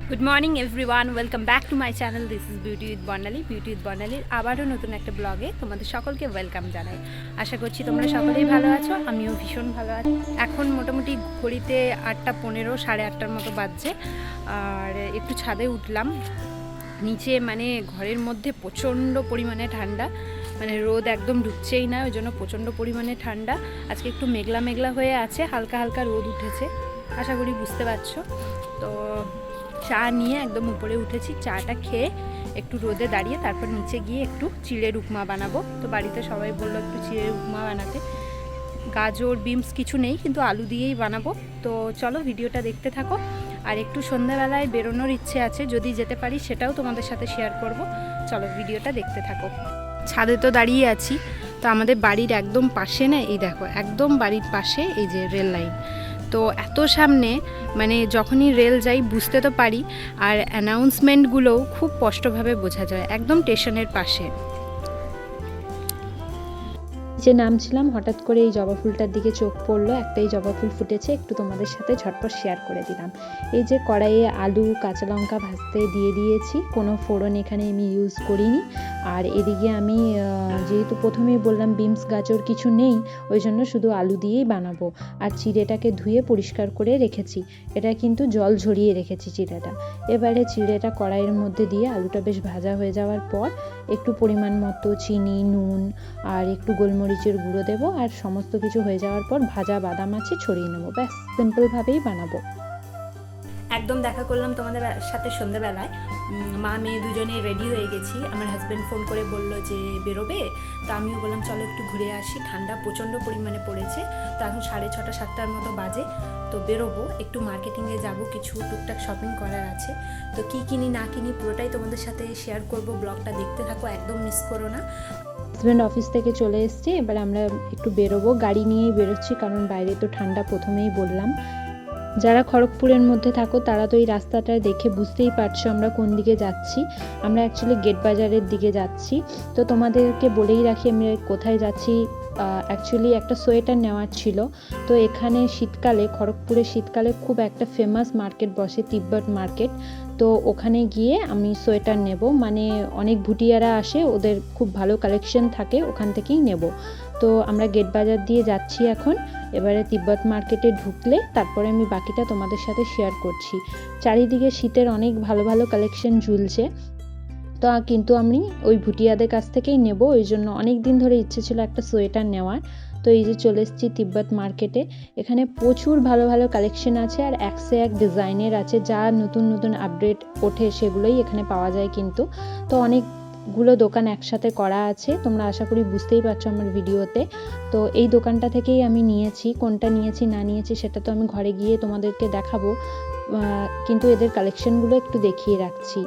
Good morning everyone, welcome back to my channel. This is beauty with Barnali. Beauty with বর্ণালীর আবারও নতুন একটা ব্লগে তোমাদের সকলকে ওয়েলকাম জানাই। আশা করছি তোমরা সকলেই ভালো আছো, আমিও ভীষণ ভালো আছি। এখন মোটামুটি ঘড়িতে 8:15, 8:30 মতো বাজছে। আর একটু ছাদে উঠলাম। নিচে মানে ঘরের মধ্যে প্রচণ্ড পরিমাণে ঠান্ডা, মানে রোদ একদম ঢুকছেই না, ওই জন্য প্রচণ্ড পরিমাণে ঠান্ডা। আজকে একটু মেঘলা মেঘলা হয়ে আছে, হালকা হালকা রোদ উঠেছে, আশা করি বুঝতে পারছো। তো চা নিয়ে একদম উপরে উঠেছি, চাটা খেয়ে একটু রোদে দাঁড়িয়ে তারপর নিচে গিয়ে একটু চিড়ের উপমা বানাবো। তো বাড়িতে সবাই বললো একটু চিড়ের উপমা বানাতে। গাজর বিনস কিছু নেই, কিন্তু আলু দিয়েই বানাবো। তো চলো ভিডিওটা দেখতে থাকো। আর একটু সন্ধ্যাবেলায় বেরোনোর ইচ্ছে আছে, যদি যেতে পারি সেটাও তোমাদের সাথে শেয়ার করব। চলো ভিডিওটা দেখতে থাকো। ছাদে তো দাঁড়িয়ে আছি, তো আমাদের বাড়ির একদম পাশে না, এই দেখো একদম বাড়ির পাশে এই যে রেল লাইন। তো এত সামনে, মানে যখনই রেল যাই বুঝতে তো পারি, আর অ্যানাউন্সমেন্টগুলোও খুব স্পষ্টভাবে বোঝা যায়, একদম স্টেশনের পাশে। যে নামছিলাম হঠাৎ করে এই জবা ফুলটার দিকে চোখ পড়লো, একটাই জবা ফুল ফুটেছে, একটু তোমাদের সাথে ঝটপট শেয়ার করে দিলাম। এই যে কড়াইয়ে আলু কাঁচা লঙ্কা ভাজতে দিয়ে দিয়েছি, কোনো ফোড়ন এখানে আমি ইউজ করিনি। আর এদিকে আমি যেহেতু প্রথমেই বললাম বিনস গাজর কিছু নেই, ওই জন্য শুধু আলু দিয়েই বানাবো। আর চিড়েটাকে ধুয়ে পরিষ্কার করে রেখেছি, এটা কিন্তু জল ঝরিয়ে রেখেছি চিড়েটা। এবারে চিড়েটা কড়াইয়ের মধ্যে দিয়ে আলুটা বেশ ভাজা হয়ে যাওয়ার পর একটু পরিমাণ মতো চিনি, নুন আর একটু গোলমরিচের গুঁড়ো দেবো, আর সমস্ত কিছু হয়ে যাওয়ার পর ভাজা বাদাম আছে ছড়িয়ে নেবো। ব্যাস সিম্পলভাবেই বানাবো। একদম দেখা করলাম তোমাদের সাথে সন্ধ্যেবেলায়। মা মেয়ে দুজনে রেডি হয়ে গেছি। আমার হাজব্যান্ড ফোন করে বললো যে বেরোবে, তো আমিও বললাম চলো একটু ঘুরে আসি। ঠান্ডা প্রচণ্ড পরিমাণে পড়েছে, তো এখন 6:30, 7টার মতো বাজে। তো বেরোবো, একটু মার্কেটিংয়ে যাব, কিছু টুকটাক শপিং করার আছে। তো কী কিনি না কিনি পুরোটাই তোমাদের সাথে শেয়ার করব। ব্লগটা দেখতে থাকো, একদম মিস করো না। হাজব্যান্ড অফিস থেকে চলে এসছে, এবার আমরা একটু বেরোবো, গাড়ি নিয়েই বেরোচ্ছি, কারণ বাইরে তো ঠান্ডা প্রথমেই বললাম। যারা খড়গপুরের মধ্যে থাকো তারা তো এই রাস্তাটা দেখে বুঝতেই পারছো আমরা কোন দিকে যাচ্ছি। আমরা অ্যাকচুয়ালি গেট বাজারের দিকে যাচ্ছি। তো তোমাদেরকে বলেই রাখি আমি কোথায় যাচ্ছি। অ্যাকচুয়ালি একটা সোয়েটার নেওয়ার ছিল। তো এখানে শীতকালে, খড়গপুরে শীতকালে খুব একটা ফেমাস মার্কেট বসে, তিব্বত মার্কেট। তো ওখানে গিয়ে আমি সোয়েটার নেব, মানে অনেক ভুটিয়ারা আসে, ওদের খুব ভালো কালেকশন থাকে, ওখান থেকেই নেব। তো আমরা গেট বাজার দিয়ে যাচ্ছি এখন। এবারে তিব্বত মার্কেটে ঢুকলে তারপরে আমি বাকিটা তোমাদের সাথে শেয়ার করছি। চারিদিকে শীতের অনেক ভালো ভালো কালেকশন ঝুলছে। তো কিন্তু আমি ওই ভুটিয়াদের কাছ থেকেই নেব, ওই জন্য অনেক দিন ধরে ইচ্ছে ছিল একটা সোয়েটার নেওয়ার। তো এই যে চলে এসেছি তিব্বত মার্কেটে। এখানে প্রচুর ভালো ভালো কালেকশন আছে, আর একসে এক ডিজাইনের আছে, যা নতুন নতুন আপডেট ওঠে সেগুলোই এখানে পাওয়া যায় কিন্তু। তো অনেকগুলো দোকান একসাথে করা আছে, তোমরা আশা করি বুঝতেই পারছো আমার ভিডিওতে। তো এই দোকানটা থেকেই আমি নিয়েছি, কোনটা নিয়েছি না নিয়েছি সেটা তো আমি ঘরে গিয়ে তোমাদেরকে দেখাবো, কিন্তু এদের কালেকশনগুলো একটু দেখিয়ে রাখছি।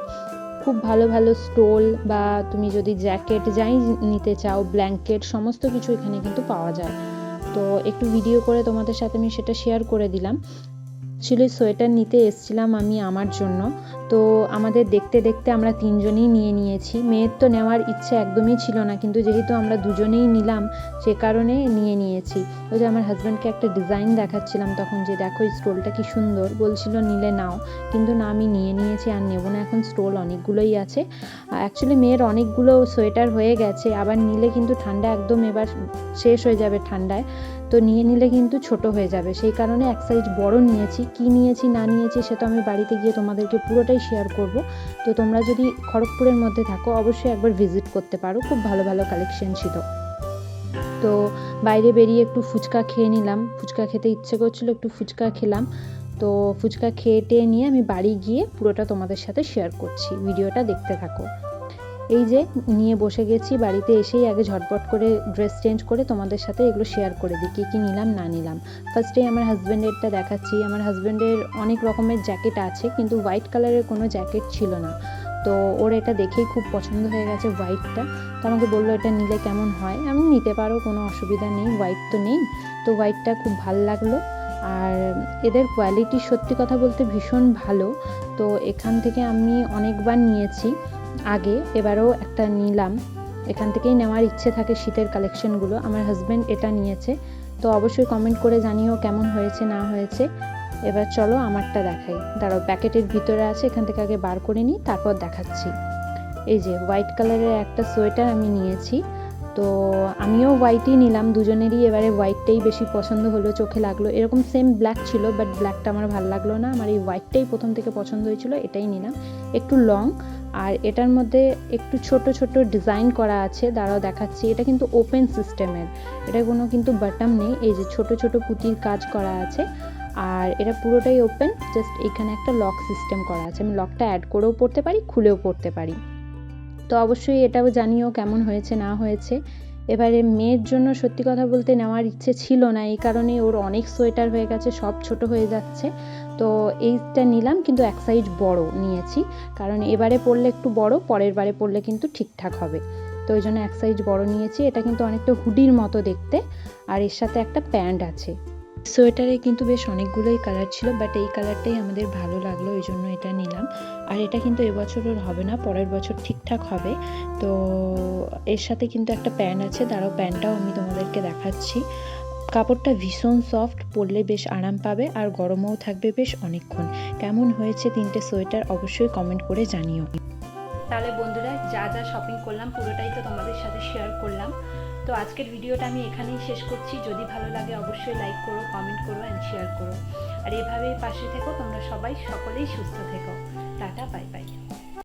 খুব ভালো ভালো স্টোল, বা তুমি যদি জ্যাকেট যাই নিতে চাও, ব্ল্যাঙ্কেট, সমস্ত কিছু এখানে কিন্তু পাওয়া যায়। তো একটু ভিডিও করে তোমাদের সাথে আমি সেটা শেয়ার করে দিলাম। অ্যাকচুয়ালি সোয়েটার নিতে এসেছিলাম আমি আমার জন্য। তো আমাদের দেখতে দেখতে আমরা তিনজনেই নিয়ে নিয়েছি। মেয়ের তো নেওয়ার ইচ্ছে একদমই ছিল না, কিন্তু যেহেতু আমরা দুজনেই নিলাম সে কারণে নিয়ে নিয়েছি। ওই যে আমার হাজব্যান্ডকে একটা ডিজাইন দেখাচ্ছিলাম তখন, যে দেখো এই স্টোলটা কি সুন্দর, বলছিল নিলে নাও, কিন্তু না আমি নিয়ে নিয়েছি, আর নেবো না এখন, স্টোল অনেকগুলোই আছে। অ্যাকচুয়ালি মেয়ের অনেকগুলো সোয়েটার হয়ে গেছে, আবার নিলে কিন্তু ঠান্ডা একদম এবার শেষ হয়ে যাবে ঠান্ডায়। তো নিয়ে নিলে কিন্তু ছোট হয়ে যাবে, সেই কারণে এক সাইজ বড় নিয়েছি। কি নিয়েছি না নিয়েছি সেটা আমি বাড়িতে গিয়ে তোমাদেরকে পুরোটাই শেয়ার করব। তো তোমরা যদি খড়গপুরের মধ্যে থাকো অবশ্যই একবার ভিজিট করতে পারো, খুব ভালো ভালো কালেকশন ছিল। তো বাইরে বেরিয়ে একটু ফুচকা খেয়ে নিলাম, ফুচকা খেতে ইচ্ছে করছিল, একটু ফুচকা খেলাম। তো ফুচকা খেয়ে টেয়ে নিয়ে আমি বাড়ি গিয়ে পুরোটা তোমাদের সাথে শেয়ার করছি, ভিডিওটা দেখতে থাকো। এই যে নিয়ে বসে গেছি, বাড়িতে এসেই আগে ঝটপট করে ড্রেস চেঞ্জ করে তোমাদের সাথে এগুলো শেয়ার করে দিই, কী কী নিলাম না নিলাম। ফার্স্টেই আমার হাজব্যান্ডেরটা দেখাচ্ছি। আমার হাজব্যান্ডের অনেক রকমের জ্যাকেট আছে, কিন্তু হোয়াইট কালারের কোনো জ্যাকেট ছিল না। তো ওর এটা দেখেই খুব পছন্দ হয়ে গেছে হোয়াইটটা। তো আমাকে বললো এটা নিলে কেমন হয়, আমি নিতে পারো, কোনো অসুবিধা নেই, হোয়াইট তো নেই। তো হোয়াইটটা খুব ভালো লাগলো। আর এদের কোয়ালিটি সত্যি কথা বলতে ভীষণ ভালো। তো এখান থেকে আমি অনেকবার নিয়েছি আগে, এবারও একটা নিলাম। এখান থেকেই নেওয়ার ইচ্ছে থাকে শীতের কালেকশনগুলো। আমার হাজব্যান্ড এটা নিয়েছে, তো অবশ্যই কমেন্ট করে জানিও কেমন হয়েছে না হয়েছে। এবার চলো আমারটা দেখাই, দাঁড়াও প্যাকেটের ভিতরে আছে, এখান থেকে আগে বার করে নিই তারপর দেখাচ্ছি। এই যে হোয়াইট কালারের একটা সোয়েটার আমি নিয়েছি, তো আমিও হোয়াইটই নিলাম, দুজনেরই এবারে হোয়াইটটাই বেশি পছন্দ হলো, চোখে লাগলো। এরকম সেম ব্ল্যাক ছিল, বাট ব্ল্যাকটা আমার ভালো লাগলো না, আমার এই হোয়াইটটাই প্রথম থেকে পছন্দ হয়েছিল, এটাই নিলাম। একটু লং, আর এটার মধ্যে একটু ছোট ছোট ডিজাইন করা আছে, দাঁড়াও দেখাচ্ছি। এটা কিন্তু ওপেন সিস্টেমের, এটা কোনো কিন্তু বাটন নেই, এই যে ছোট ছোট পুঁতির কাজ করা আছে, আর এটা পুরোটাই ওপেন, জাস্ট এখানে একটা লক সিস্টেম করা আছে, আমি লকটা অ্যাড করেও পড়তে পারি, খুলেও পড়তে পারি। তো অবশ্যই এটাও জানিও কেমন হয়েছে না হয়েছে। এবারে মেয়ের জন্য সত্যি কথা বলতে নেওয়ার ইচ্ছে ছিল না, এই কারণে ওর অনেক সোয়েটার হয়ে গেছে, সব ছোট হয়ে যাচ্ছে, তো এইটা নিলাম, কিন্তু এক সাইজ বড় নিয়েছি, কারণ এবারে পরলে একটু বড়, পরের বারে পরলে কিন্তু ঠিকঠাক হবে, তো ওই জন্য এক সাইজ বড় নিয়েছি। এটা কিন্তু অনেকটা হুডির মতো দেখতে, আর এর সাথে একটা প্যান্ট আছে। সোয়েটারে কিন্তু বেশ অনেকগুলোই কালার ছিল, বাট এই কালারটাই আমাদের ভালো লাগলো, ওই জন্য এটা নিলাম। আর এটা কিন্তু এবছর ওর হবে না, পরের বছর ঠিকঠাক হবে। তো এর সাথে কিন্তু একটা প্যান্ট আছে, দাঁড়াও প্যান্টটাও আমি তোমাদেরকে দেখাচ্ছি। কাপড়টা ভীষণ সফট, পরলে বেশ আরাম পাবে, আর গরমও থাকবে বেশ অনেকক্ষণ। কেমন হয়েছে তিনটে সোয়েটার অবশ্যই কমেন্ট করে জানিও। তাহলে বন্ধুরা, যা যা শপিং করলাম পুরোটাই তো তোমাদের সাথে শেয়ার করলাম। তো আজকের ভিডিওটা আমি এখানেই শেষ করছি। যদি ভালো লাগে অবশ্যই লাইক করো, কমেন্ট করো অ্যান্ড শেয়ার করো, আর এভাবেই পাশে থেকো তোমরা সবাই, সকলেই সুস্থ থেকো। Tata, bye bye.